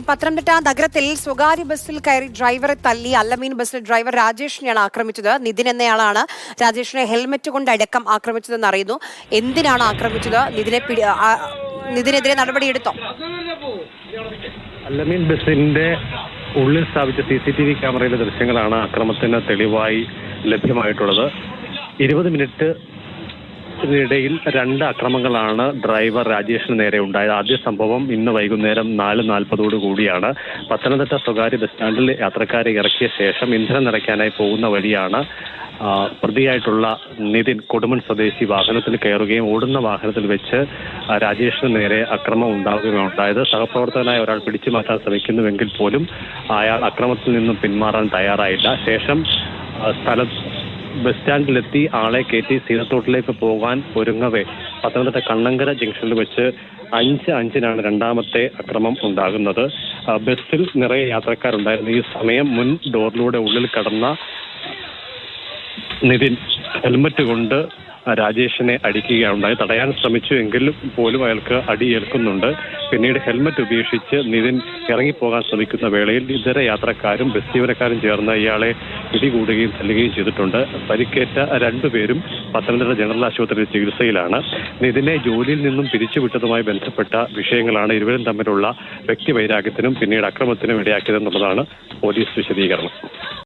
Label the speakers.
Speaker 1: പത്തനംതിട്ട നഗരത്തിൽ സ്വകാര്യ ബസ്സിൽ കയറി ഡ്രൈവറെ തല്ലി അല്ലമീൻ ബസ്സിൽ ഡ്രൈവർ രാജേഷിനെയാണ് ആക്രമിച്ചത്. നിതിൻ എന്നയാളാണ് രാജേഷിനെ ഹെൽമറ്റ് കൊണ്ട് അടക്കം ആക്രമിച്ചതെന്ന് അറിയുന്നു. എന്തിനാണ് ആക്രമിച്ചത്? നിതിനെതിരെ നടപടിയെടുത്തോ?
Speaker 2: അല്ലമീൻ ബസിന്റെ ഉള്ളിൽ സ്ഥാപിച്ച CCTV ക്യാമറയിലെ ദൃശ്യങ്ങളാണ് അക്രമത്തിന് തെളിവായി ലഭ്യമായിട്ടുള്ളത്. 20 മിനിറ്റ് ഇതിനിടയിൽ 2 അക്രമങ്ങളാണ് ഡ്രൈവർ രാജേഷിന് നേരെ ഉണ്ടായത്. ആദ്യ സംഭവം ഇന്ന് വൈകുന്നേരം 4:40 കൂടിയാണ്. പത്തനംതിട്ട സ്വകാര്യ ബസ് സ്റ്റാൻഡിൽ യാത്രക്കാരെ ഇറക്കിയ ശേഷം ഇന്ധനം നിറയ്ക്കാനായി പോകുന്ന വഴിയാണ് പ്രതിയായിട്ടുള്ള നിതിൻ കൊടുമൺ സ്വദേശി വാഹനത്തിൽ കയറുകയും ഓടുന്ന വാഹനത്തിൽ വെച്ച് രാജേഷിന് നേരെ അക്രമം ഉണ്ടാവുകയുണ്ടായത്. സഹപ്രവർത്തകനായ ഒരാൾ പിടിച്ചു മാറ്റാൻ ശ്രമിക്കുന്നുവെങ്കിൽ പോലും അയാൾ അക്രമത്തിൽ നിന്നും പിന്മാറാൻ തയ്യാറായില്ല. ശേഷം ബസ് സ്റ്റാൻഡിലെത്തി ആളെ കയറ്റി സീനത്തോട്ടിലേക്ക് പോകാൻ ഒരുങ്ങവേ പത്തനംതിട്ട കണ്ണങ്കര ജംഗ്ഷനിൽ വെച്ച് 5:05 രണ്ടാമത്തെ അക്രമം ഉണ്ടാകുന്നത്. ബസ്സിൽ നിറയെ യാത്രക്കാരുണ്ടായിരുന്നു. ഈ സമയം മുൻ ഡോറിലൂടെ ഉള്ളിൽ കടന്ന നിതിൻ ഹെൽമറ്റ് കൊണ്ട് രാജേഷിനെ അടിക്കുകയുണ്ടായി. തടയാൻ ശ്രമിച്ചു എങ്കിൽ പോലും അയാൾക്ക് അടിയേൽക്കുന്നുണ്ട്. പിന്നീട് ഹെൽമറ്റ് ഉപേക്ഷിച്ച് നിതിൻ ഇറങ്ങിപ്പോകാൻ ശ്രമിക്കുന്ന വേളയിൽ ഇതര യാത്രക്കാരും ബസ് ജീവനക്കാരും ചേർന്ന് ഇയാളെ പിടികൂടുകയും തല്ലുകയും ചെയ്തിട്ടുണ്ട്. പരിക്കേറ്റ 2 പേരും പത്തനംതിട്ട ജനറൽ ആശുപത്രിയിൽ ചികിത്സയിലാണ്. നിതിനെ ജോലിയിൽ നിന്നും പിരിച്ചുവിട്ടതുമായി ബന്ധപ്പെട്ട വിഷയങ്ങളാണ് ഇരുവരും തമ്മിലുള്ള വ്യക്തിവൈരാഗ്യത്തിനും പിന്നീട് അക്രമത്തിനും ഇടയാക്കിയതെന്നുള്ളതാണ് പോലീസ് വിശദീകരണം.